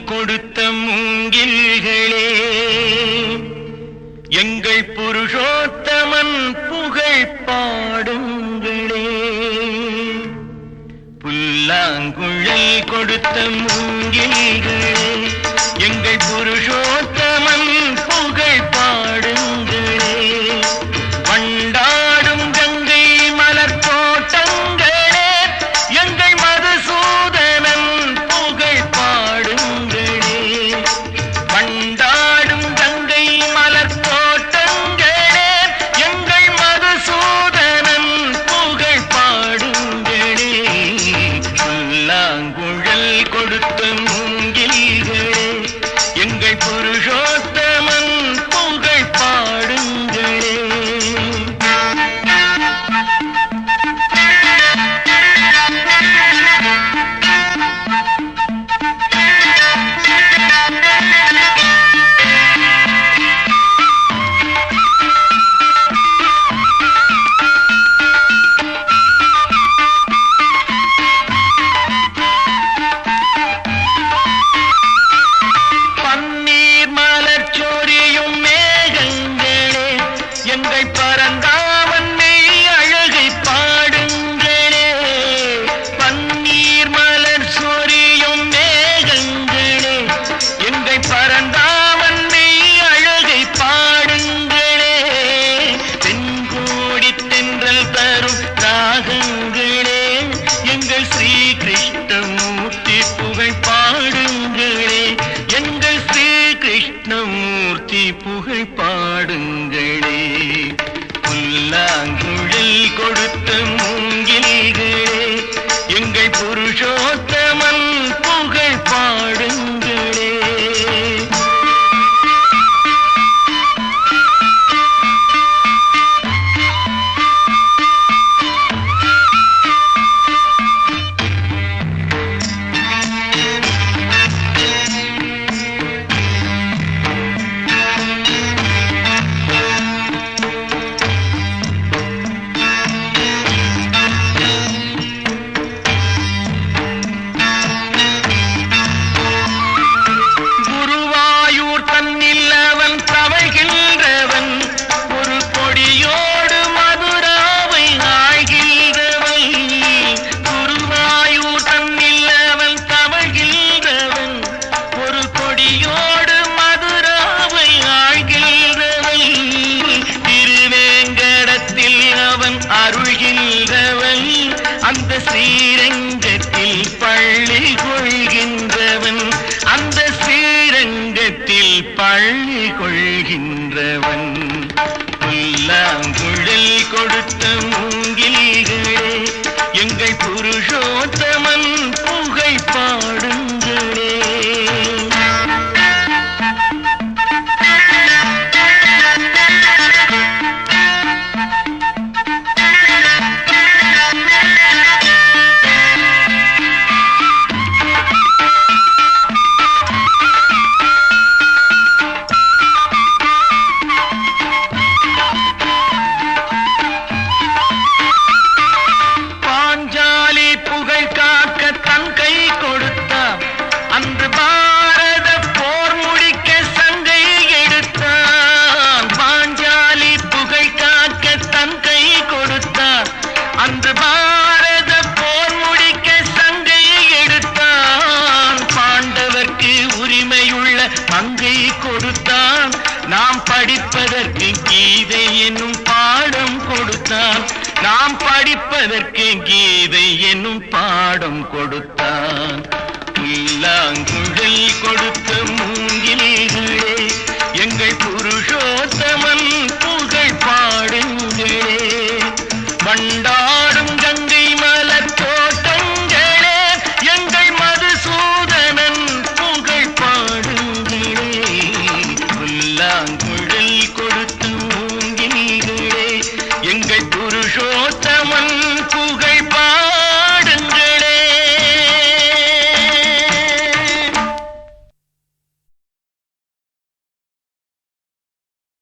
கொடுத்த மூங்கில்களே, எங்கள் புருஷோத்தமன் புகழ் பாடுங்களே. புல்லாங்குழல் கொடுத்த மூங்கில்களே, எங்கள் புருஷோத்தமன் புகழ் பாடுங்களே. வண்டாடும் கங்கை மலர் தோட்டங்களே, எங்கள் மதுசூதனன் புகழ் பாடுங்களே. வண்டாடும் கங்கை மலர் தோட்டங்களே, எங்கள் மதுசூதனன் புகழ் பாடுங்களே. புல்லாங்குழல் கொடுத்த மூங்கில்களே, எங்கள் புருஷோத்தமன் புகழ் பாடுங்களே. எங்கள் பரந்தாமன் மெய் அழகை பாடுங்களே. பன்னீர் மலர் சொரியும் மேகங்களே, எங்கள் பரந்தாமன் மெய் அழகை பாடுங்களே. தென்கோடி தென்றல் தரும் ராகங்களே, எங்கள் ஸ்ரீ கிருஷ்ணமூர்த்தி புகழ் பாடுங்களே. எங்கள் ஸ்ரீ கிருஷ்ணமூர்த்தி புகழ் பாடுங்களே. புல்லாங்குழல் கொடுத்த மூங்கில்களே, எங்கள் புருஷோத்தமன் புகழ் பாடுங்களே. அருள்கின்றவன் அந்த ஸ்ரீரங்கத்தில் பள்ளி கொள்கின்றவன், அந்த ஸ்ரீரங்கத்தில் பள்ளி கொள்கின்றவன். புல்லாங்குழல் கொடுத்த மூங்கில்களே, எங்கள் புருஷோத்தமன் புகழ் பாடுங்களே. அன்று பாரத போர் முடிக்க சங்கை எடுத்தான். பாண்டவர்க்கு உரிமையுள்ள மங்கை கொடுத்தான். நாம் படிப்பதற்கு கீதை என்னும் பாடம் கொடுத்தான். நாம் படிப்பதற்கு கீதை என்னும் பாடம் கொடுத்தான். புல்லாங்குழல் கொடுத்த